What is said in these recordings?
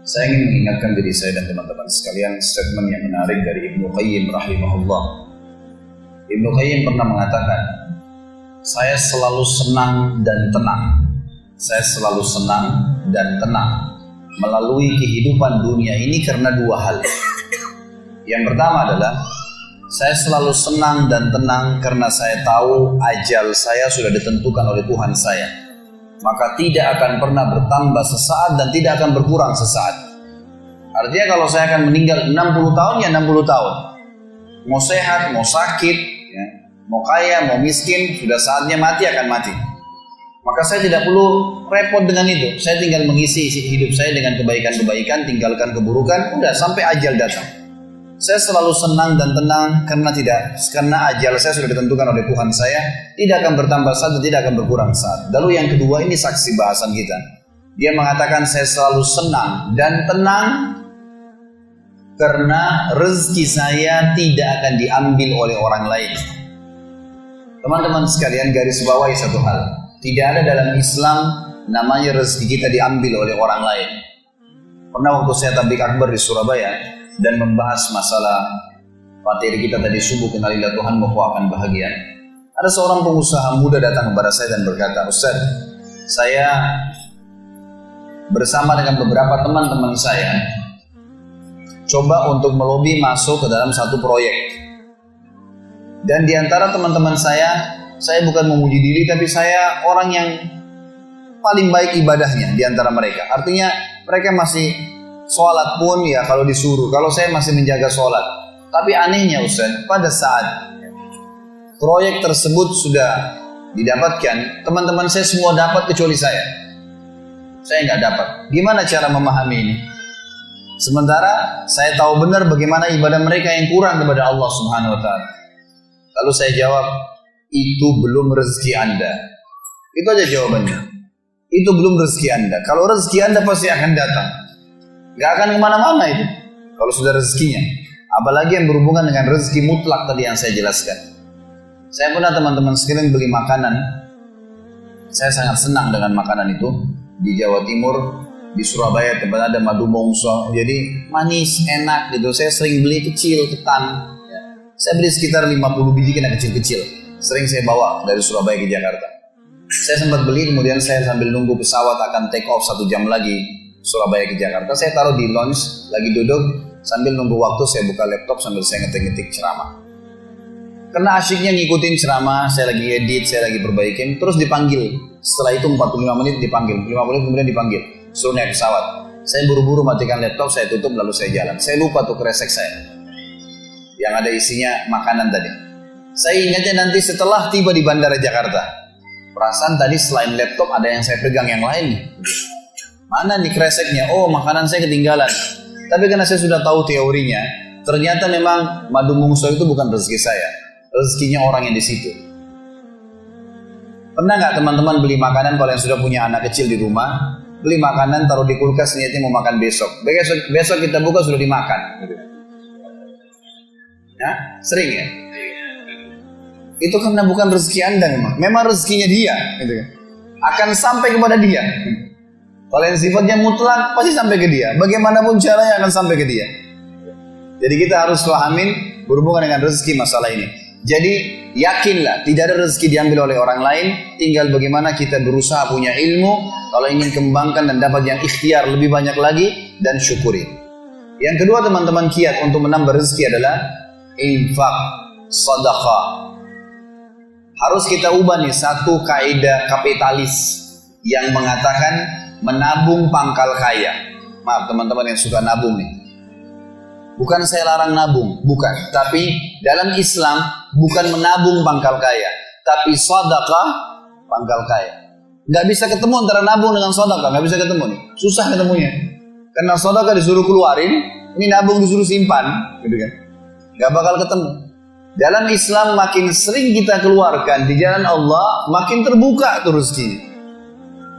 Saya ingin mengingatkan diri saya dan teman-teman sekalian statement yang menarik dari Ibnu Qayyim rahimahullah. Ibnu Qayyim pernah mengatakan, saya selalu senang dan tenang. Saya selalu senang dan tenang melalui kehidupan dunia ini karena dua hal. Yang pertama adalah saya selalu senang dan tenang karena saya tahu ajal saya sudah ditentukan oleh Tuhan saya. Maka tidak akan pernah bertambah sesaat dan tidak akan berkurang sesaat. Artinya kalau saya akan meninggal 60 tahun ya 60 tahun. Mau sehat, mau sakit, ya, mau kaya, mau miskin, sudah saatnya mati akan mati. Maka saya tidak perlu repot dengan itu. Saya tinggal mengisi hidup saya dengan kebaikan-kebaikan, tinggalkan keburukan, udah sampai ajal datang. Saya selalu senang dan tenang karena ajal saya sudah ditentukan oleh Tuhan saya, tidak akan bertambah saat dan tidak akan berkurang saat. Lalu yang kedua, ini saksi bahasan kita. Dia mengatakan saya selalu senang dan tenang karena rezeki saya tidak akan diambil oleh orang lain. Teman-teman sekalian, garis bawahi satu hal. Tidak ada dalam Islam namanya rezeki kita diambil oleh orang lain. Pernah waktu saya tabligh akbar di Surabaya dan membahas masalah materi kita tadi subuh, kenalilah Tuhan maka akan bahagia. Ada seorang pengusaha muda datang kepada saya dan berkata, Ustaz, saya bersama dengan beberapa teman-teman saya coba untuk melobi masuk ke dalam satu proyek. Dan di antara teman-teman saya bukan memuji diri, tapi saya orang yang paling baik ibadahnya di antara mereka. Artinya mereka masih sholat pun ya kalau disuruh, kalau saya masih menjaga sholat. Tapi anehnya Ustaz, pada saat proyek tersebut sudah didapatkan, teman-teman saya semua dapat kecuali saya. Saya nggak dapat. Gimana cara memahami ini? Sementara saya tahu benar bagaimana ibadah mereka yang kurang kepada Allah Subhanahu Wa Taala. Lalu saya jawab, itu belum rezeki Anda. Itu aja jawabannya. Itu belum rezeki Anda. Kalau rezeki Anda pasti akan datang. Gak akan kemana-mana itu kalau sudah rezekinya. Apalagi yang berhubungan dengan rezeki mutlak tadi yang saya jelaskan. Saya pernah teman-teman sekalian beli makanan. Saya sangat senang dengan makanan itu. Di Jawa Timur, di Surabaya tempat ada madu mongso. Jadi manis, enak gitu. Saya sering beli kecil, ketan. Saya beli sekitar 50 biji kena kecil-kecil. Sering saya bawa dari Surabaya ke Jakarta. Saya sempat beli, kemudian saya sambil nunggu pesawat akan take off 1 jam lagi Surabaya ke Jakarta, saya taruh di lounge, lagi duduk sambil nunggu waktu, saya buka laptop sambil saya ngetik-ngetik ceramah. Karena asyiknya ngikutin ceramah, saya lagi edit, saya lagi perbaikin, terus dipanggil. Setelah itu 45 menit dipanggil, 5 menit kemudian dipanggil, suruh naik pesawat. Saya buru-buru matikan laptop, saya tutup lalu saya jalan. Saya lupa tuh kresek saya yang ada isinya makanan tadi. Saya ingatnya nanti setelah tiba di Bandara Jakarta. Perasaan tadi selain laptop ada yang saya pegang yang lain. Mana nih kreseknya? Oh, makanan saya ketinggalan. Tapi karena saya sudah tahu teorinya, ternyata memang madu mongso itu bukan rezeki saya. Rezekinya orang yang di situ. Pernah nggak teman-teman beli makanan kalau yang sudah punya anak kecil di rumah, beli makanan taruh di kulkas niatnya mau makan besok. Besok kita buka sudah dimakan. Ya, sering ya? Itu karena bukan rezeki Anda memang. Memang rezekinya dia. Akan sampai kepada dia. Kalau yang sifatnya mutlak pasti sampai ke dia. Bagaimanapun caranya akan sampai ke dia. Jadi kita harus pahamin berhubungan dengan rezeki masalah ini. Jadi yakinlah tidak ada rezeki diambil oleh orang lain. Tinggal bagaimana kita berusaha punya ilmu. Kalau ingin kembangkan dan dapat yang ikhtiar lebih banyak lagi. Dan syukuri. Yang kedua teman-teman kiat untuk menambah rezeki adalah infak, sedekah. Harus kita ubah nih satu kaidah kapitalis yang mengatakan menabung pangkal kaya. Maaf teman-teman yang suka nabung nih. Bukan saya larang nabung, bukan. Tapi dalam Islam bukan menabung pangkal kaya, tapi sedekah pangkal kaya. Gak bisa ketemu antara nabung dengan sedekah, gak bisa ketemu nih. Susah ketemunya. Karena sedekah disuruh keluarin, ini nabung disuruh simpan, gitu kan. Gak bakal ketemu. Dalam Islam makin sering kita keluarkan di jalan Allah, makin terbuka tuh rezekinya.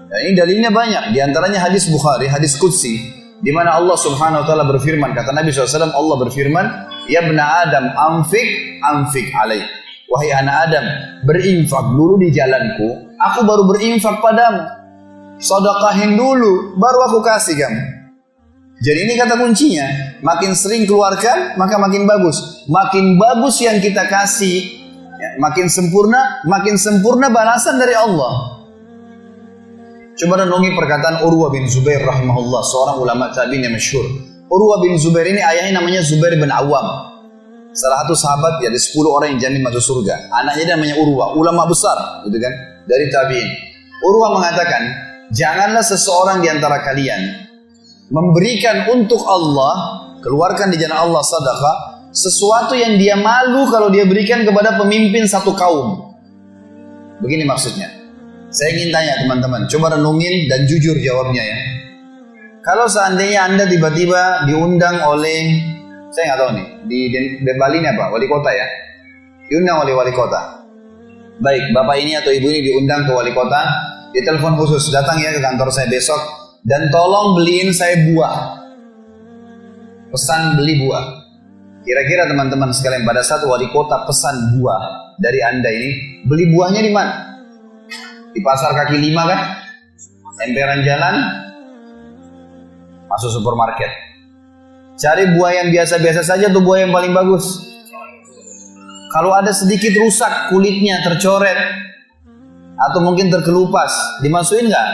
Nah, ini dalilnya banyak. Di antaranya hadis Bukhari, hadis Qudsi, di mana Allah Subhanahu Wa Taala berfirman, kata Nabi SAW, Allah berfirman, Ya bna Adam, anfik alaih. Wahai anak Adam, berinfak dulu di jalanku, aku baru berinfak padamu. Sedekahin dulu, baru aku kasih kamu. Jadi ini kata kuncinya, makin sering keluarkan maka makin bagus. Makin bagus yang kita kasih, ya, makin sempurna balasan dari Allah. Coba renungi perkataan Urwah bin Zubair rahimahullah, seorang ulama tabi'in yang masyhur. Urwah bin Zubair ini ayahnya namanya Zubair bin Awam. Salah satu sahabat ya, dari 10 orang yang jamin masuk surga. Anaknya namanya Urwah, ulama besar, gitu kan, dari tabi'in. Urwah mengatakan, janganlah seseorang di antara kalian memberikan untuk Allah, keluarkan di jalan Allah sedekah, sesuatu yang dia malu kalau dia berikan kepada pemimpin satu kaum. Begini maksudnya. Saya ingin tanya teman-teman, coba renungin dan jujur jawabnya ya. Kalau seandainya Anda tiba-tiba diundang oleh, saya nggak tahu nih, di Bali ini apa? Wali kota ya? Diundang oleh wali kota. Baik, bapak ini atau ibu ini diundang ke wali kota, ditelepon khusus, datang ya ke kantor saya besok, dan tolong beliin saya buah. Pesan beli buah. Kira-kira teman-teman sekalian, pada saat wali kota pesan buah dari Anda ini, beli buahnya di mana? Di pasar kaki 5 kan? Emperan jalan? Masuk supermarket. Cari buah yang biasa-biasa saja atau buah yang paling bagus? Kalau ada sedikit rusak, kulitnya tercoret, atau mungkin terkelupas, dimasukin nggak?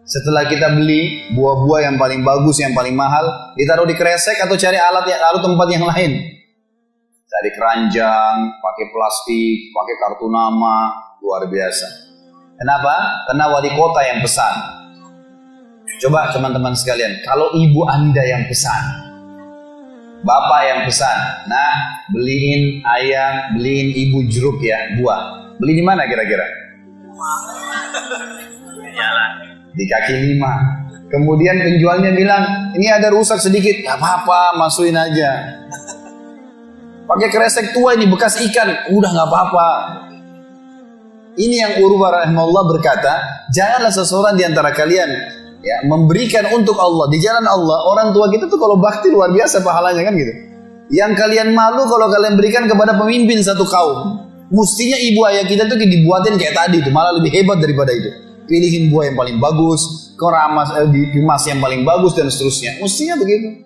Setelah kita beli buah-buah yang paling bagus, yang paling mahal, ditaruh di kresek atau cari alat tempat yang lain. Cari keranjang, pakai plastik, pakai kartu nama, luar biasa. Kenapa? Karena wali kota yang pesan. Coba teman-teman sekalian, kalau ibu Anda yang pesan, bapak yang pesan, nah beliin ayah, beliin ibu jeruk ya, buah. Beli di mana kira-kira? Di kaki 5. Kemudian penjualnya bilang, ini ada rusak sedikit, gak apa-apa, masukin aja. Pakai kresek tua ini bekas ikan, udah gak apa-apa. Ini yang Urwah rahimahullah berkata, janganlah seseorang di antara kalian ya memberikan untuk Allah di jalan Allah. Orang tua kita tuh kalau bakti luar biasa pahalanya kan gitu. Yang kalian malu kalau kalian berikan kepada pemimpin satu kaum. Mestinya ibu ayah kita tuh dibuatin kayak tadi tuh, malah lebih hebat daripada itu. Pilihin buah yang paling bagus, keramas, dikemas yang paling bagus dan seterusnya. Mestinya begitu.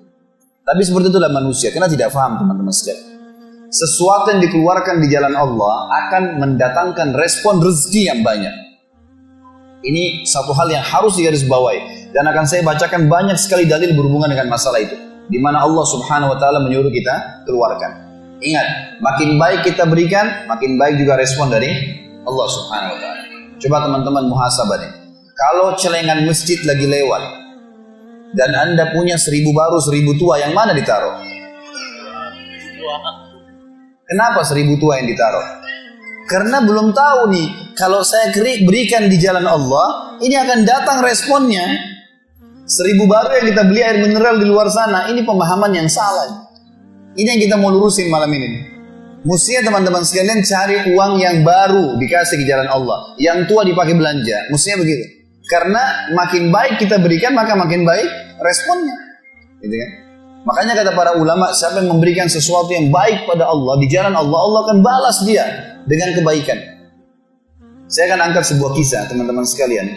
Tapi seperti itulah manusia, karena tidak paham teman-teman sekalian. Sesuatu yang dikeluarkan di jalan Allah akan mendatangkan respon rezeki yang banyak. Ini satu hal yang harus digarisbawahi, dan akan saya bacakan banyak sekali dalil berhubungan dengan masalah itu, di mana Allah Subhanahu wa taala menyuruh kita keluarkan. Ingat, makin baik kita berikan, makin baik juga respon dari Allah Subhanahu wa taala. Coba teman-teman muhasabah nih. Kalau celengan masjid lagi lewat dan Anda punya 1000 baru 1000 tua, yang mana ditaruh? Kenapa 1000 tua yang ditaruh? Karena belum tahu nih, kalau saya berikan di jalan Allah, ini akan datang responnya. 1000 baru yang kita beli air mineral di luar sana, ini pemahaman yang salah. Ini yang kita mau lurusin malam ini. Mestinya teman-teman sekalian cari uang yang baru dikasih ke jalan Allah, yang tua dipakai belanja. Mestinya begitu. Karena makin baik kita berikan, maka makin baik responnya. Gitu kan? Makanya kata para ulama, siapa yang memberikan sesuatu yang baik pada Allah di jalan Allah, Allah akan balas dia dengan kebaikan. Saya akan angkat sebuah kisah teman-teman sekalian.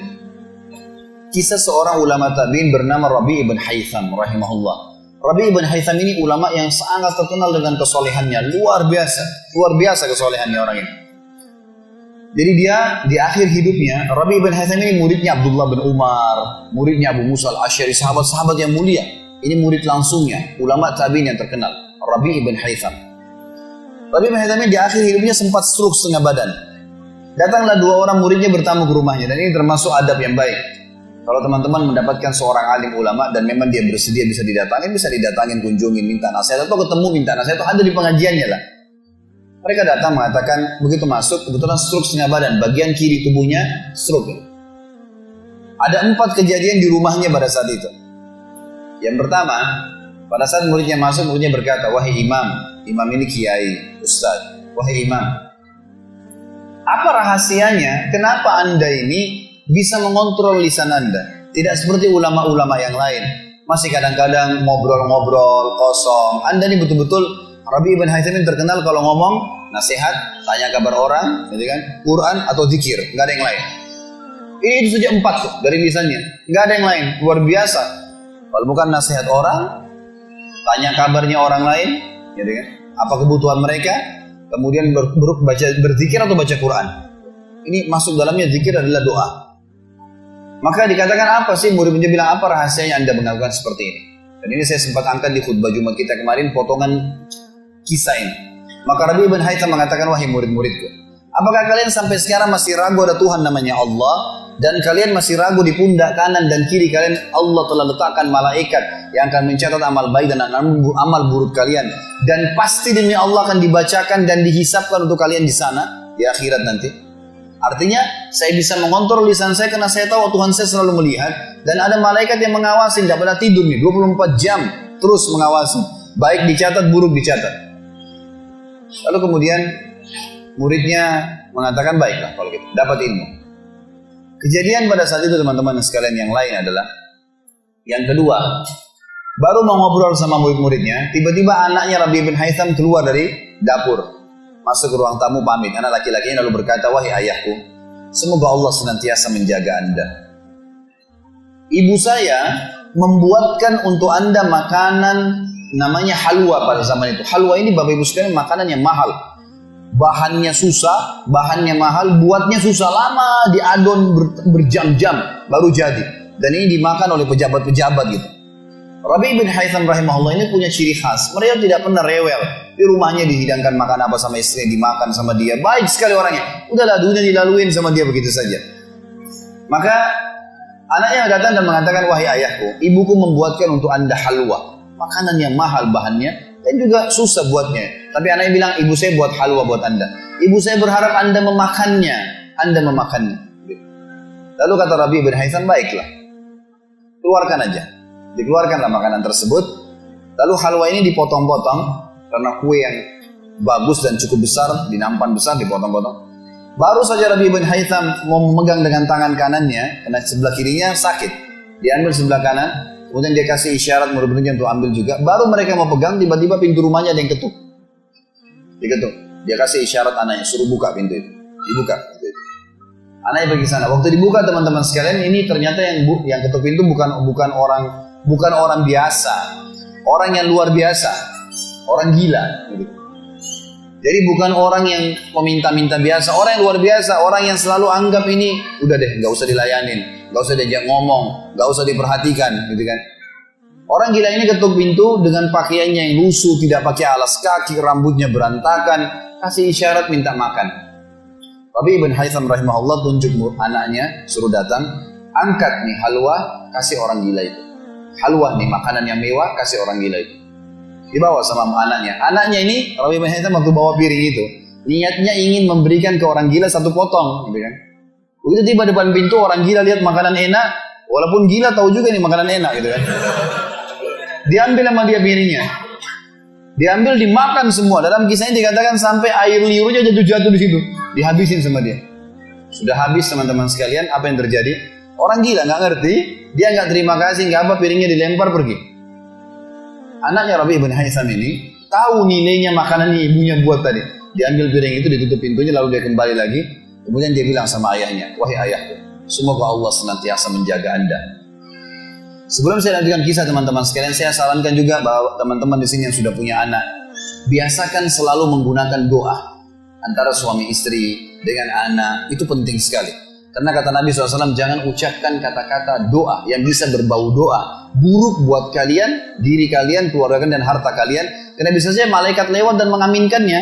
Kisah seorang ulama tabi'in bernama Rabi' ibn Haytham rahimahullah. Rabi' ibn Haytham ini ulama yang sangat terkenal dengan kesolehannya, luar biasa kesolehannya orang ini. Jadi dia di akhir hidupnya, Rabi' ibn Haytham ini muridnya Abdullah bin Umar, muridnya Abu Musa al-Asy'ari, sahabat-sahabat yang mulia. Ini murid langsungnya, ulama tabi'in yang terkenal, Rabi' ibn Haytham. Rabi' ibn Haytham ini di akhir hidupnya sempat stroke setengah badan. Datanglah 2 orang muridnya bertamu ke rumahnya, dan ini termasuk adab yang baik. Kalau teman-teman mendapatkan seorang alim ulama dan memang dia bersedia bisa didatangin, kunjungin, minta nasihat, atau ketemu minta nasihat, atau ada di pengajiannya lah. Mereka datang mengatakan, begitu masuk, kebetulan stroke setengah badan, bagian kiri tubuhnya stroke. Ada 4 kejadian di rumahnya pada saat itu. Yang pertama, pada saat muridnya masuk, muridnya berkata, wahai imam, imam ini kiai, ustaz, wahai imam, apa rahasianya, kenapa anda ini bisa mengontrol lisan anda? Tidak seperti ulama-ulama yang lain, masih kadang-kadang ngobrol-ngobrol kosong. Anda ini betul-betul, Rabi' ibn Haytham ini terkenal kalau ngomong nasihat, tanya kabar orang, gitu kan, Quran atau zikir, nggak ada yang lain. Ini itu saja 4 tuh dari lisannya, nggak ada yang lain, luar biasa. Kalau bukan nasihat orang, tanya kabarnya orang lain, gitu kan? Apa kebutuhan mereka, kemudian berzikir atau baca Quran. Ini masuk dalamnya zikir adalah doa. Maka dikatakan apa sih, murid-muridnya bilang apa rahasianya Anda melakukan seperti ini? Dan ini saya sempat angkat di khutbah Jumat kita kemarin, potongan kisah ini. Maka Rabi bin Haytham mengatakan, wahai murid-muridku, apakah kalian sampai sekarang masih ragu ada Tuhan namanya Allah? Dan kalian masih ragu di pundak kanan dan kiri kalian Allah telah letakkan malaikat yang akan mencatat amal baik dan amal buruk kalian. Dan pasti demi Allah akan dibacakan dan dihisapkan untuk kalian di sana, di akhirat nanti. Artinya saya bisa mengontrol lisan saya karena saya tahu Tuhan saya selalu melihat. Dan ada malaikat yang mengawasi, tidak pernah tidur nih, 24 jam terus mengawasi. Baik dicatat, buruk dicatat. Lalu kemudian muridnya mengatakan, baiklah kalau gitu, dapat ilmu. Kejadian pada saat itu teman-teman sekalian yang lain adalah, yang kedua, baru mau ngobrol sama murid-muridnya, tiba-tiba anaknya Rabi bin Haytham keluar dari dapur, masuk ke ruang tamu pamit. Anak laki-lakinya lalu berkata, wahai ayahku, semoga Allah senantiasa menjaga Anda. Ibu saya membuatkan untuk Anda makanan namanya halwa pada zaman itu. Halwa ini Bapak Ibu sekalian makanan yang mahal. Bahannya susah, bahannya mahal, buatnya susah, lama diadon berjam-jam baru jadi. Dan ini dimakan oleh pejabat-pejabat gitu. Rabi bin Haytham rahimahullah ini punya ciri khas. Mereka tidak pernah rewel. Di rumahnya dihidangkan makan apa sama istri, dimakan sama dia. Baik sekali orangnya. Udahlah, dunia dilaluin sama dia begitu saja. Maka anaknya datang dan mengatakan, wahai ayahku, ibuku membuatkan untuk Anda halwa. Makanan yang mahal bahannya dan juga susah buatnya. Tapi anaknya bilang, ibu saya buat halwa buat Anda. Ibu saya berharap Anda memakannya. Anda memakannya. Lalu kata Rabi bin Haytham, baiklah, keluarkan aja. Dikeluarkanlah makanan tersebut. Lalu halwa ini dipotong-potong karena kue yang bagus dan cukup besar, di nampan besar dipotong-potong. Baru saja Rabi bin Haytham mau memegang dengan tangan kanannya, karena sebelah kirinya sakit, diambil sebelah kanan. Kemudian dia kasih isyarat murid-muridnya untuk ambil juga. Baru mereka mau pegang, tiba-tiba pintu rumahnya ada yang ketuk. Diketuk. Dia kasih isyarat anaknya, suruh buka pintu itu. Dibuka pintu itu. Anaknya pergi sana. Waktu dibuka teman-teman sekalian, ini ternyata yang ketuk pintu bukan orang biasa, orang yang luar biasa, orang gila. Gitu. Jadi bukan orang yang meminta-minta biasa, orang yang luar biasa, orang yang selalu anggap ini udah deh, nggak usah dilayanin. Gak usah diajak ngomong, gak usah diperhatikan, gitu kan? Orang gila ini ketuk pintu dengan pakaiannya yang lusuh, tidak pakai alas kaki, rambutnya berantakan, kasih isyarat minta makan. Rabi bin Haytham rahimahullah tunjuk anaknya, suruh datang, angkat nih halwa, kasih orang gila itu. Halwa nih makanan yang mewah, kasih orang gila itu. Dibawa sama anaknya. Anaknya ini Rabi bin Haytham waktu bawa piring itu, niatnya ingin memberikan ke orang gila satu potong, gitu kan? Begitu tiba depan pintu, orang gila lihat makanan enak, walaupun gila tahu juga nih makanan enak gitu kan. Diambil sama dia piringnya. Diambil, dimakan semua. Dalam kisahnya dikatakan sampai air liurnya jatuh-jatuh di situ, dihabisin sama dia. Sudah habis teman-teman sekalian, apa yang terjadi? Orang gila nggak ngerti, dia nggak terima kasih, nggak apa, piringnya dilempar pergi. Anaknya Rabi bin Haytham ini tahu nilainya makanan yang ibunya buat tadi. Diambil piring itu, ditutup pintunya, lalu dia kembali lagi. Kemudian dia bilang sama ayahnya, wahai ayahku, semoga Allah senantiasa menjaga Anda. Sebelum saya lanjutkan kisah teman-teman sekalian, saya sarankan juga bahwa teman-teman di sini yang sudah punya anak, biasakan selalu menggunakan doa antara suami istri dengan anak, itu penting sekali. Karena kata Nabi SAW, jangan ucapkan kata-kata doa yang bisa berbau doa buruk buat kalian, diri kalian, keluarga kalian, dan harta kalian. Karena bisa saja malaikat lewat dan mengaminkannya.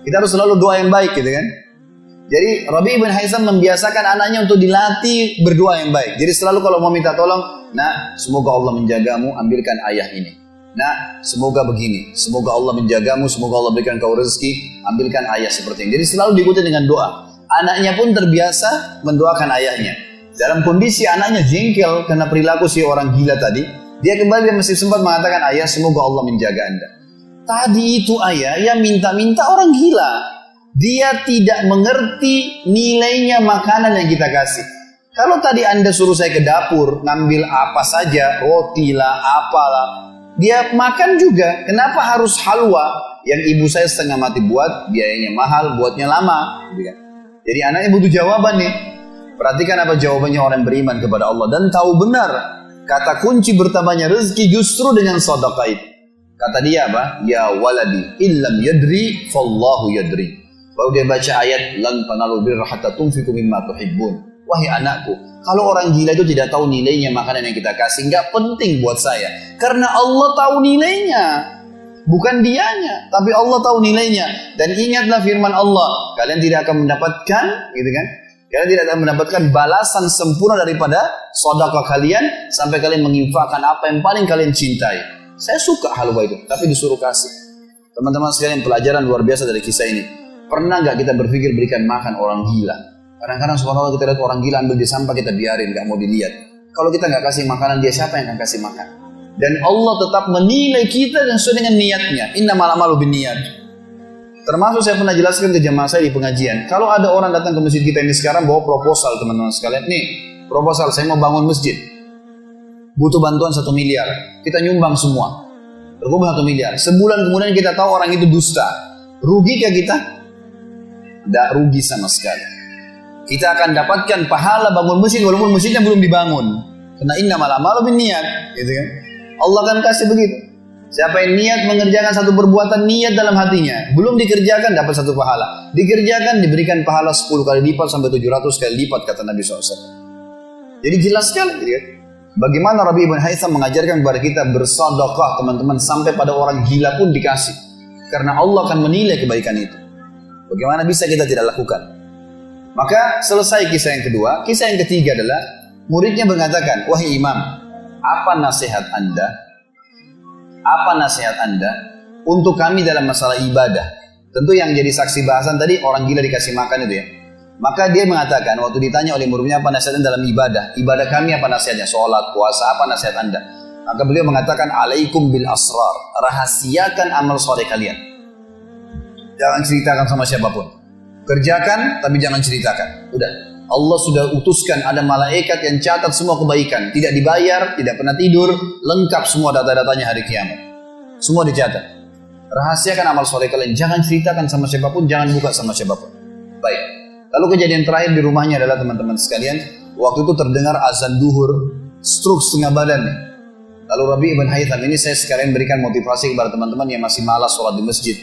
Kita harus selalu doa yang baik gitu kan. Jadi Rabi bin Haytham membiasakan anaknya untuk dilatih berdoa yang baik. Jadi selalu kalau mau minta tolong, nah semoga Allah menjagamu, ambilkan ayah ini. Nah semoga begini, semoga Allah menjagamu, semoga Allah berikan kau rezeki, ambilkan ayah seperti ini. Jadi selalu diikuti dengan doa. Anaknya pun terbiasa mendoakan ayahnya. Dalam kondisi anaknya jengkel karena perilaku si orang gila tadi, dia kembali dan masih sempat mengatakan, ayah semoga Allah menjaga Anda. Tadi itu ayah yang minta-minta orang gila. Dia tidak mengerti nilainya makanan yang kita kasih. Kalau tadi Anda suruh saya ke dapur, ngambil apa saja, roti lah, apalah, dia makan juga. Kenapa harus halwa yang ibu saya setengah mati buat, biayanya mahal, buatnya lama. Jadi anaknya butuh jawaban nih. Perhatikan apa jawabannya orang yang beriman kepada Allah dan tahu benar Kata kunci bertambahnya rezeki justru dengan sedekah itu. Kata dia apa? Ya waladi, illam yadri, fallahu yadri. Baru dia baca ayat, lan tanalu birra hatta tunfiqu mimma tuhibbun. Wahai anakku, kalau orang gila itu tidak tahu nilainya makanan yang kita kasih, nggak penting buat saya. Karena Allah tahu nilainya. Bukan dianya, tapi Allah tahu nilainya. Dan ingatlah firman Allah, kalian tidak akan mendapatkan, gitu kan? Kalian tidak akan mendapatkan balasan sempurna daripada sedekah kalian sampai kalian menginfakkan apa yang paling kalian cintai. Saya suka halwa itu, tapi disuruh kasih. Teman-teman sekalian, pelajaran luar biasa dari kisah ini. Pernah nggak kita berpikir berikan makan orang gila? Kadang-kadang subhanallah kita lihat orang gila ambil di sampah, kita biarin, nggak mau dilihat. Kalau kita nggak kasih makanan dia, siapa yang akan kasih makan? Dan Allah tetap menilai kita dan sesuai dengan niatnya. Innamal a'malu binniyat. Termasuk saya pernah jelaskan ke jamaah saya di pengajian. Kalau ada orang datang ke masjid kita ini sekarang bawa proposal, teman-teman sekalian. Nih, proposal saya mau bangun masjid. Butuh bantuan 1 miliar. Kita nyumbang semua. Berkumpul 1 miliar. Sebulan kemudian kita tahu orang itu dusta. Rugi kah kita? Tidak rugi sama sekali. Kita akan dapatkan pahala bangun masjid walaupun masjidnya belum dibangun. Karena innamal a'malu binniyat, gitu kan? Allah akan kasih begitu. Siapa yang niat mengerjakan satu perbuatan, niat dalam hatinya, belum dikerjakan dapat 1 pahala. Dikerjakan diberikan pahala 10 kali lipat sampai 700 kali lipat kata Nabi SAW. Jadi jelas sekali, gitu kan? Bagaimana Rabi ibn Haytham mengajarkan kepada kita bersedekah, teman-teman, sampai pada orang gila pun dikasih. Karena Allah akan menilai kebaikan itu. Bagaimana bisa kita tidak lakukan? Maka selesai kisah yang kedua. Kisah yang ketiga adalah muridnya mengatakan, wahai imam, apa nasihat Anda? Apa nasihat Anda untuk kami dalam masalah ibadah? Tentu yang jadi saksi bahasan tadi orang gila dikasih makan itu ya. Maka dia mengatakan waktu ditanya oleh muridnya apa nasihatnya dalam ibadah? Ibadah kami apa nasihatnya? Sholat, puasa, apa nasihat Anda? Maka beliau mengatakan, alaikum bil asrar. Rahasiakan amal soleh kalian. Jangan ceritakan sama siapapun. Kerjakan tapi jangan ceritakan. Udah. Allah sudah utuskan ada malaikat yang catat semua kebaikan. Tidak dibayar, tidak pernah tidur. Lengkap semua data-datanya hari kiamat. Semua dicatat. Rahasiakan amal soleh kalian. Jangan ceritakan sama siapapun. Jangan buka sama siapapun. Baik. Lalu kejadian terakhir di rumahnya adalah teman-teman sekalian. Waktu itu terdengar azan duhur. Stroke setengah badan. Lalu Rabi ibn Haytham ini saya sekalian berikan motivasi kepada teman-teman yang masih malas sholat di masjid.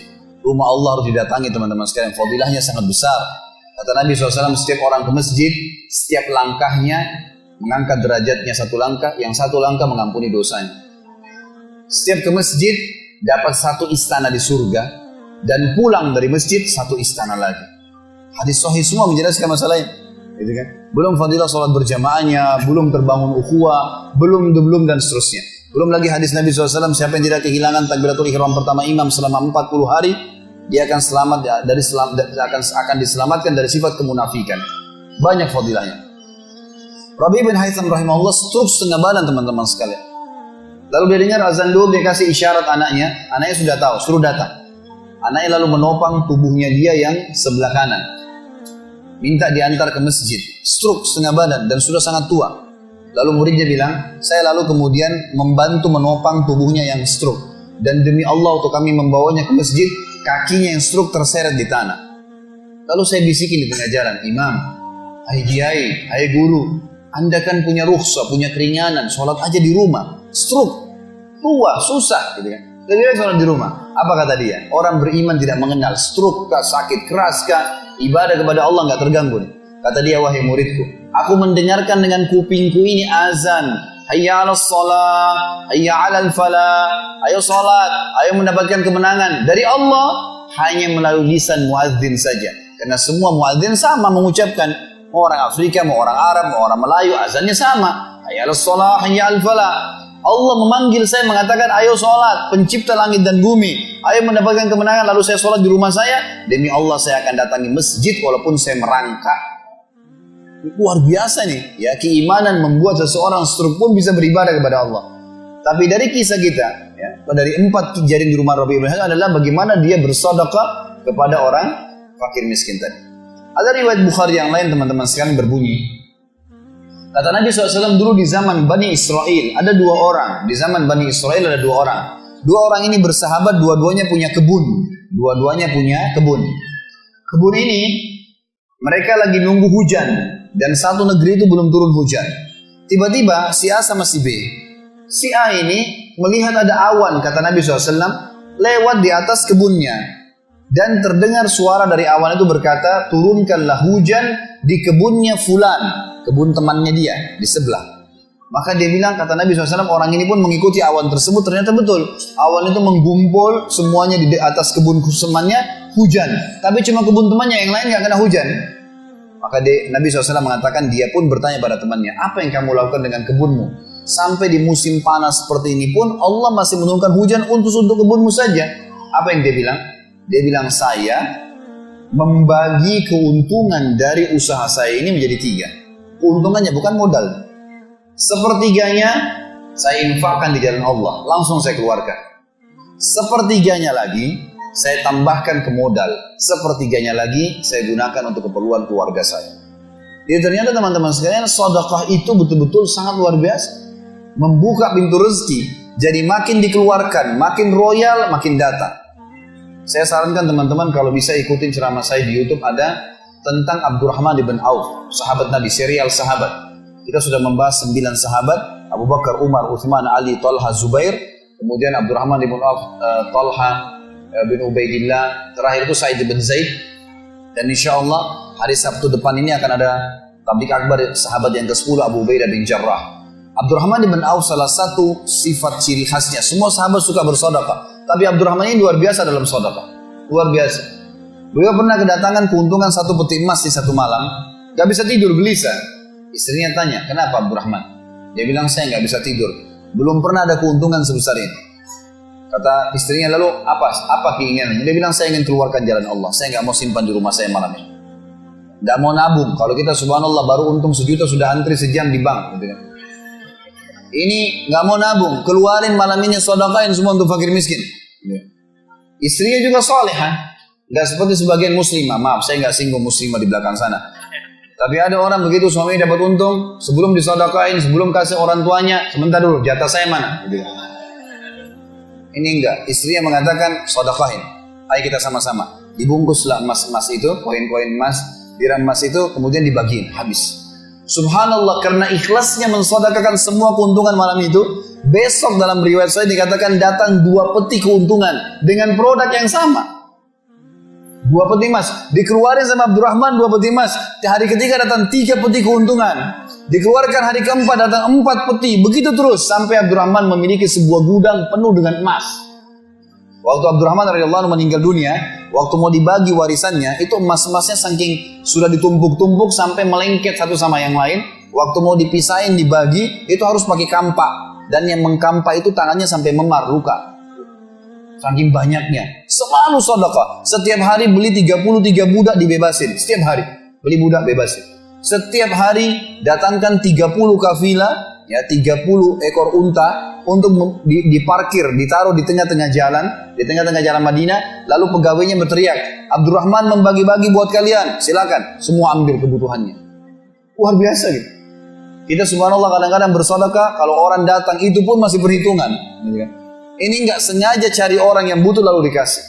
Rumah Allah harus didatangi teman-teman sekalian. Fadilahnya sangat besar. Kata Nabi SAW, setiap orang ke masjid, setiap langkahnya mengangkat derajatnya 1 langkah, yang 1 langkah mengampuni dosanya. Setiap ke masjid, dapat 1 istana di surga, dan pulang dari masjid 1 istana lagi. Hadis sahih semua menjelaskan masalah ini. Gitu kan? Belum fadilah sholat berjamaahnya, belum terbangun ukhuwah, belum dan seterusnya. Belum lagi hadis Nabi SAW, siapa yang tidak kehilangan takbiratul ihram pertama imam selama 40 hari, dia akan selamat dari akan diselamatkan dari sifat kemunafikan. Banyak fadilahnya. Rabi bin Haytham rahimahullah stroke setengah badan teman-teman sekalian. Lalu dia dengar azan dulu, dia kasih isyarat anaknya sudah tahu, suruh datang. Anaknya lalu menopang tubuhnya dia yang sebelah kanan. Minta diantar ke masjid. Stroke setengah badan dan sudah sangat tua. Lalu muridnya bilang, saya lalu kemudian membantu menopang tubuhnya yang stroke. Dan demi Allah untuk kami membawanya ke masjid, kakinya yang stroke terseret di tanah. Lalu saya bisikin di tengah jalan, imam, hai kiai, hai guru, Anda kan punya rukhsah, punya keringanan, sholat aja di rumah. Stroke, tua, susah, gitu kan. Lebih baik sholat di rumah. Apa kata dia? Orang beriman tidak mengenal stroke kah, sakit keras kah, ibadah kepada Allah nggak terganggu nih. Kata dia, wahai muridku, aku mendengarkan dengan kupingku ini azan. Hayya 'alas shalah, hayya 'alal falah. Ayo salat, ayo mendapatkan kemenangan dari Allah hanya melalui lisan muadzin saja. Karena semua muadzin sama mengucapkan, mau orang Afrika, mau orang Arab, mau orang Melayu, azannya sama. Hayya 'alas shalah, hayya 'alal falah. Allah memanggil saya mengatakan, ayo salat, pencipta langit dan bumi. Ayo mendapatkan kemenangan, lalu saya salat di rumah saya. Demi Allah saya akan datangi masjid walaupun saya merangkak. Luar biasa nih, ya, keimanan membuat seseorang stroke pun bisa beribadah kepada Allah. Tapi dari kisah kita, ya, dari 4 kejadian di rumah Rabi ibn Haytham adalah bagaimana dia bersedekah kepada orang fakir miskin tadi. Ada riwayat Bukhari yang lain teman-teman sekalian berbunyi, kata Nabi SAW dulu di zaman Bani Israel ada 2 orang. Di zaman Bani Israel ada 2 orang. 2 orang ini bersahabat, dua-duanya punya kebun. Dua-duanya punya kebun. Kebun ini mereka lagi nunggu hujan. Dan satu negeri itu belum turun hujan. Tiba-tiba si A sama si B. Si A ini melihat ada awan, kata Nabi SAW, lewat di atas kebunnya. Dan terdengar suara dari awan itu berkata, turunkanlah hujan di kebunnya fulan, kebun temannya dia di sebelah. Maka dia bilang, kata Nabi SAW, orang ini pun mengikuti awan tersebut. Ternyata betul, awan itu menggumpul semuanya di atas kebun temannya, hujan. Tapi cuma kebun temannya, yang lain gak kena hujan. Maka Nabi SAW mengatakan, dia pun bertanya pada temannya, apa yang kamu lakukan dengan kebunmu? Sampai di musim panas seperti ini pun Allah masih menurunkan hujan untuk kebunmu saja. Apa yang dia bilang? Dia bilang, saya membagi keuntungan dari usaha saya ini menjadi 3. Keuntungannya bukan modal. Sepertiganya saya infakkan di jalan Allah, langsung saya keluarkan. Sepertiganya lagi saya tambahkan ke modal. Sepertiganya lagi saya gunakan untuk keperluan keluarga saya. Jadi ternyata teman-teman sekalian, sedekah itu betul-betul sangat luar biasa. Membuka pintu rezeki, jadi makin dikeluarkan, makin royal, makin datang. Saya sarankan teman-teman kalau bisa ikutin ceramah saya di YouTube, ada tentang Abdurrahman bin Auf, sahabat Nabi, serial sahabat. Kita sudah membahas 9 sahabat, Abu Bakar, Umar, Uthman, Ali, Talha, Zubair, kemudian Abdurrahman bin Auf, Talha bin Ubaidillah, terakhir itu Sa'id bin Zaid. Dan insya Allah hari Sabtu depan ini akan ada tablik akbar sahabat yang ke-10, Abu Ubaidah bin Jarrah. Abdurrahman bin Auf salah satu sifat ciri khasnya, semua sahabat suka bersedekah, tapi Abdurrahman ini luar biasa dalam sedekah, luar biasa. Beliau pernah kedatangan keuntungan 1 peti emas di satu malam, gak bisa tidur, gelisah. Istrinya tanya, kenapa Abdurrahman? Dia bilang, saya gak bisa tidur, belum pernah ada keuntungan sebesar ini. Kata istrinya, lalu apa keinginannya? Dia bilang, saya ingin keluarkan jalan Allah, saya gak mau simpan di rumah saya malam ini. Gak mau nabung, kalau kita subhanallah baru untung 1 juta sudah antri sejam di bank, gitu kan. Ini gak mau nabung, keluarin malam ini, sedekahin semua untuk fakir miskin. Istrinya juga salihah, gak seperti sebagian muslimah. Maaf, saya gak singgung muslimah di belakang sana. Tapi ada orang begitu, suaminya dapat untung, sebelum disedekahin, sebelum kasih orang tuanya, sebentar dulu, jatah saya mana? Ini enggak, istrinya mengatakan sedekahin, ayo kita sama-sama. Dibungkuslah emas-emas itu, koin-koin emas, dirham emas itu, kemudian dibagiin, habis. Subhanallah, karena ikhlasnya mensedekahkan semua keuntungan malam itu, besok dalam riwayat saya dikatakan datang 2 peti keuntungan dengan produk yang sama. 2 peti emas dikeluarin sama Abdurrahman, 2 peti emas. Di hari ketiga datang 3 peti keuntungan. Dikeluarkan hari keempat datang 4 peti. Begitu terus sampai Abdurrahman memiliki sebuah gudang penuh dengan emas. Waktu Abdurrahman radhiyallahu anhu meninggal dunia, waktu mau dibagi warisannya, itu emas-emasnya saking sudah ditumpuk-tumpuk sampai melengket satu sama yang lain. Waktu mau dipisahin dibagi, itu harus pakai kampak. Dan yang mengkampak itu tangannya sampai memar, luka. Saking banyaknya. Selalu sedekah. Setiap hari beli 33 budak dibebasin. Setiap hari beli budak bebasin. Setiap hari datangkan 30 kafilah, ya 30 ekor unta untuk diparkir, ditaruh di tengah-tengah jalan Madinah. Lalu pegawainya berteriak, Abdurrahman membagi-bagi buat kalian, silakan, semua ambil kebutuhannya. Luar biasa gitu. Kita subhanallah kadang-kadang bersedekah, kalau orang datang itu pun masih perhitungan. Ini enggak sengaja cari orang yang butuh lalu dikasih.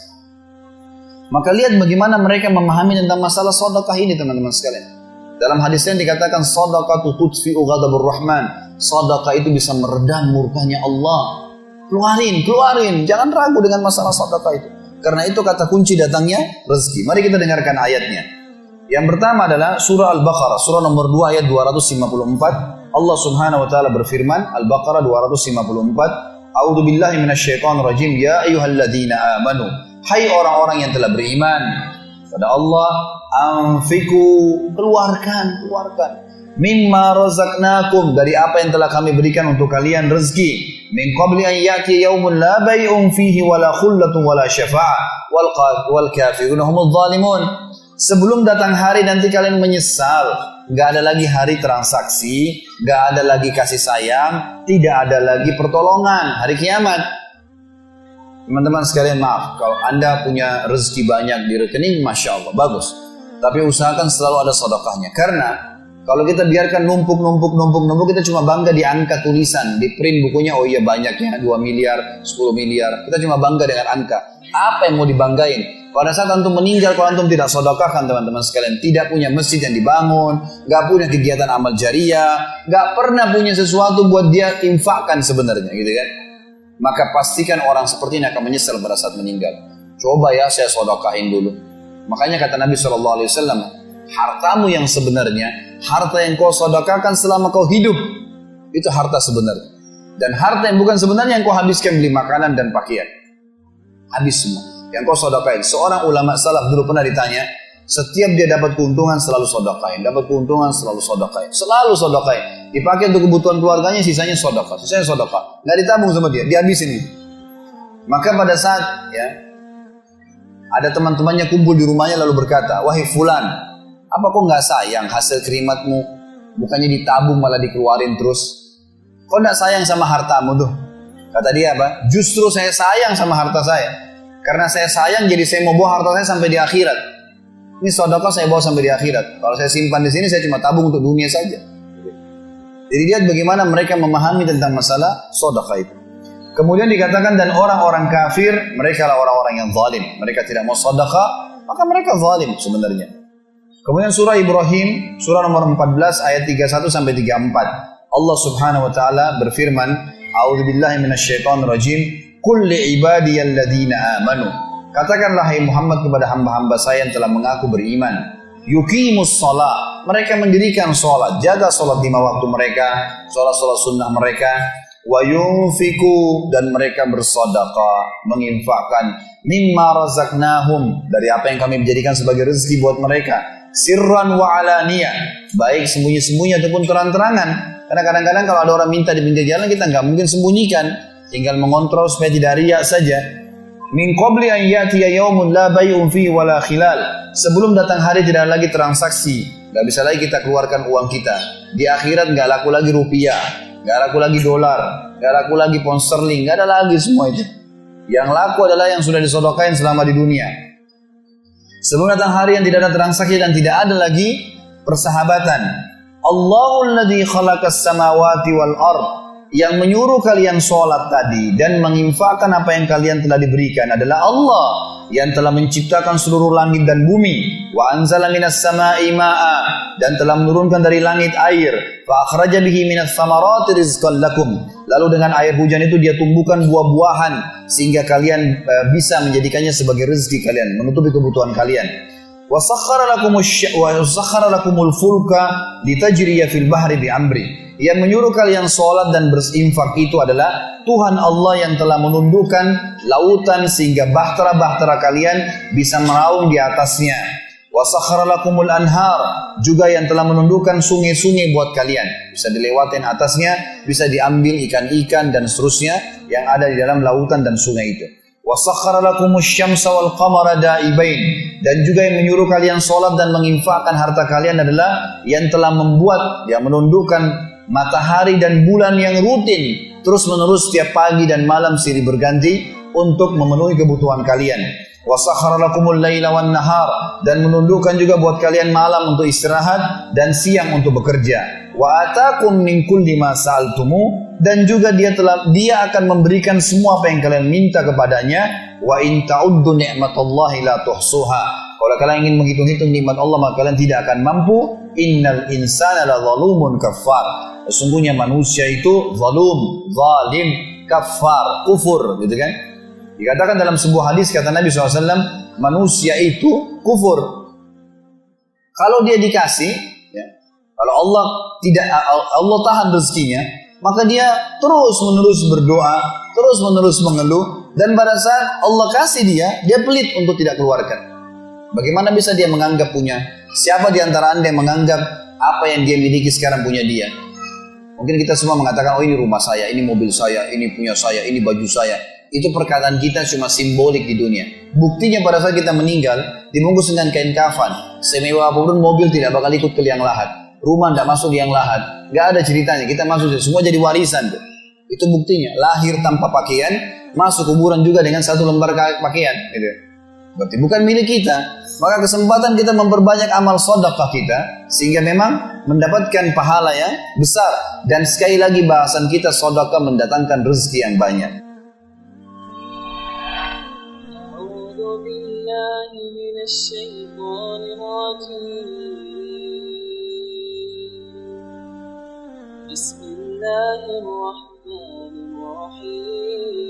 Maka lihat bagaimana mereka memahami tentang masalah sedekah ini teman-teman sekalian. Dalam hadis yang dikatakan sedekah tutfi'u ghadabur rahman. Sedekah itu bisa meredam murkanya Allah. Keluarin, jangan ragu dengan masalah sedekah itu. Karena itu kata kunci datangnya rezeki. Mari kita dengarkan ayatnya. Yang pertama adalah surah Al-Baqarah, surah nomor 2 ayat 254. Allah Subhanahu wa taala berfirman, Al-Baqarah 254, A'udzu billahi minasyaitonir rajim. Ya ayyuhalladzina amanu, hai orang-orang yang telah beriman pada Allah, anfiqu, keluarkan mimma razaqnakum, dari apa yang telah kami berikan untuk kalian rezeki, min qabli an ya'ti yaumun la bay'un fihi wala khullatun wala syafa'ah wal kafirun humudz zalimun. Sebelum datang hari nanti kalian menyesal, gak ada lagi hari transaksi, gak ada lagi kasih sayang, tidak ada lagi pertolongan hari kiamat. Teman-teman sekalian, maaf kalau Anda punya rezeki banyak di rekening, Masya Allah, bagus. Tapi usahakan selalu ada sedekahnya. Karena kalau kita biarkan numpuk, kita cuma bangga di angka tulisan, di print bukunya, oh iya banyaknya 2 miliar, 10 miliar. Kita cuma bangga dengan angka. Apa yang mau dibanggain? Pada saat antum meninggal, kalau antum tidak sedekahkan teman-teman sekalian, tidak punya masjid yang dibangun, gak punya kegiatan amal jariah, gak pernah punya sesuatu buat dia infakkan sebenarnya, gitu kan? Maka pastikan orang seperti ini akan menyesal pada saat meninggal. Coba ya saya sedekahin dulu. Makanya kata Nabi SAW, hartamu yang sebenarnya, harta yang kau sedekahkan selama kau hidup, itu harta sebenarnya. Dan harta yang bukan sebenarnya yang kau habiskan beli makanan dan pakaian. Habis semua. Yang kau sedekahin. Seorang ulama salaf dulu pernah ditanya, setiap dia dapat keuntungan selalu sedekahin, dapat keuntungan selalu sedekahin, selalu sedekahin. Dipakai untuk kebutuhan keluarganya, sisanya sedekah, sisanya sedekah. Nggak ditabung sama dia, dihabisin itu. Maka pada saat ya ada teman-temannya kumpul di rumahnya lalu berkata, wahai fulan, apa kau nggak sayang hasil kerimatmu? Bukannya ditabung malah dikeluarin terus. Kau nggak sayang sama hartamu tuh? Kata dia apa? Justru saya sayang sama harta saya. Karena saya sayang, jadi saya mau bawa harta saya sampai di akhirat. Ini sedekah saya bawa sampai di akhirat. Kalau saya simpan di sini, saya cuma tabung untuk dunia saja. Jadi lihat bagaimana mereka memahami tentang masalah sedekah itu. Kemudian dikatakan, dan orang-orang kafir, mereka lah orang-orang yang zalim. Mereka tidak mau sedekah, maka mereka zalim sebenarnya. Kemudian surah Ibrahim, surah nomor 14 ayat 31 sampai 34. Allah Subhanahu wa taala berfirman, A'udzubillahi minasyaitonirrajim. Qul li'ibadiyalladzina amanu. Katakanlah hai Muhammad kepada hamba-hamba saya yang telah mengaku beriman. Yuqimus shalah. Mereka mendirikan salat, jaga salat 5 waktu mereka, salat-salat sunnah mereka. Wa yunfiku, dan mereka bersedekah, menginfakkan mimma razaqnahum, dari apa yang kami jadikan sebagai rezeki buat mereka. Sirran wa alaniyah, baik sembunyi-sembunyi ataupun terang-terangan. Karena kadang-kadang kalau ada orang minta di pinggir jalan, kita nggak mungkin sembunyikan. Tinggal mengontrol supaya tidak riak saja. Min qabli an yatiya yaumun la bay'un fihi wala khilal. Sebelum datang hari tidak lagi transaksi, enggak bisa lagi kita keluarkan uang kita. Di akhirat enggak laku lagi rupiah, enggak laku lagi dolar, enggak laku lagi pound sterling, enggak ada lagi semua itu. Yang laku adalah yang sudah disedekahkan selama di dunia. Sebelum datang hari yang tidak ada transaksi dan tidak ada lagi persahabatan. Allahul ladzi khalaqas samawati wal ard. Yang menyuruh kalian sholat tadi dan menginfakkan apa yang kalian telah diberikan adalah Allah yang telah menciptakan seluruh langit dan bumi. Wa anzala minas sama'i ma'a, dan telah menurunkan dari langit air. Fa akhraja bihi minas samarati rizqan lakum. Lalu dengan air hujan itu dia tumbuhkan buah-buahan sehingga kalian bisa menjadikannya sebagai rezeki kalian, menutupi kebutuhan kalian. Wa sakhkhara lakumul fulka litajriya fil bahri bi amri. Yang menyuruh kalian sholat dan berinfak itu adalah Tuhan Allah yang telah menundukkan lautan sehingga bahtera-bahtera kalian bisa meraung di atasnya. Wa sakhkhara lakumul anhar, juga yang telah menundukkan sungai-sungai buat kalian. Bisa dilewatin atasnya, bisa diambil ikan-ikan dan seterusnya yang ada di dalam lautan dan sungai itu. Wa sakhkhara lakumus syamsa wal qamara da'ibain, dan juga yang menyuruh kalian sholat dan menginfakkan harta kalian adalah yang telah membuat, yang menundukkan matahari dan bulan yang rutin terus menerus setiap pagi dan malam silih berganti untuk memenuhi kebutuhan kalian. Wa sakhkhara lakumul laila wan nahar, dan menundukkan juga buat kalian malam untuk istirahat dan siang untuk bekerja. Wa atakum min kulli ma sa'altumu, dan juga dia akan memberikan semua apa yang kalian minta kepadanya. Wa in ta'uddu ni'matallahi la tuhsuha. Kalau kalian ingin menghitung-hitung nikmat Allah, maka kalian tidak akan mampu. Innal insana la zalumun kafar. Sesungguhnya manusia itu zalim, kafar, kufur, gitu kan? Dikatakan dalam sebuah hadis, kata Nabi SAW, manusia itu kufur. Kalau dia dikasih, ya, kalau Allah tahan rezekinya, maka dia terus menerus berdoa, terus menerus mengeluh, dan pada saat Allah kasih dia pelit untuk tidak keluarkan. Bagaimana bisa dia menganggap punya? Siapa di antara Anda yang menganggap apa yang dia miliki sekarang punya dia? Mungkin kita semua mengatakan, oh ini rumah saya, ini mobil saya, ini punya saya, ini baju saya. Itu perkataan kita cuma simbolik di dunia. Buktinya pada saat kita meninggal, dibungkus dengan kain kafan. Semewah apapun mobil tidak bakal ikut ke liang lahat. Rumah tidak masuk liang lahat. Gak ada ceritanya, kita masuk semua jadi warisan. Itu buktinya, lahir tanpa pakaian, masuk kuburan juga dengan satu lembar pakaian. Gitu. Berarti bukan milik kita. Maka kesempatan kita memperbanyak amal sedekah kita, sehingga memang mendapatkan pahala yang besar. Dan sekali lagi bahasan kita, sedekah mendatangkan rezeki yang banyak. بالله من الشيطان الرجيم بسم الله الرحمن الرحيم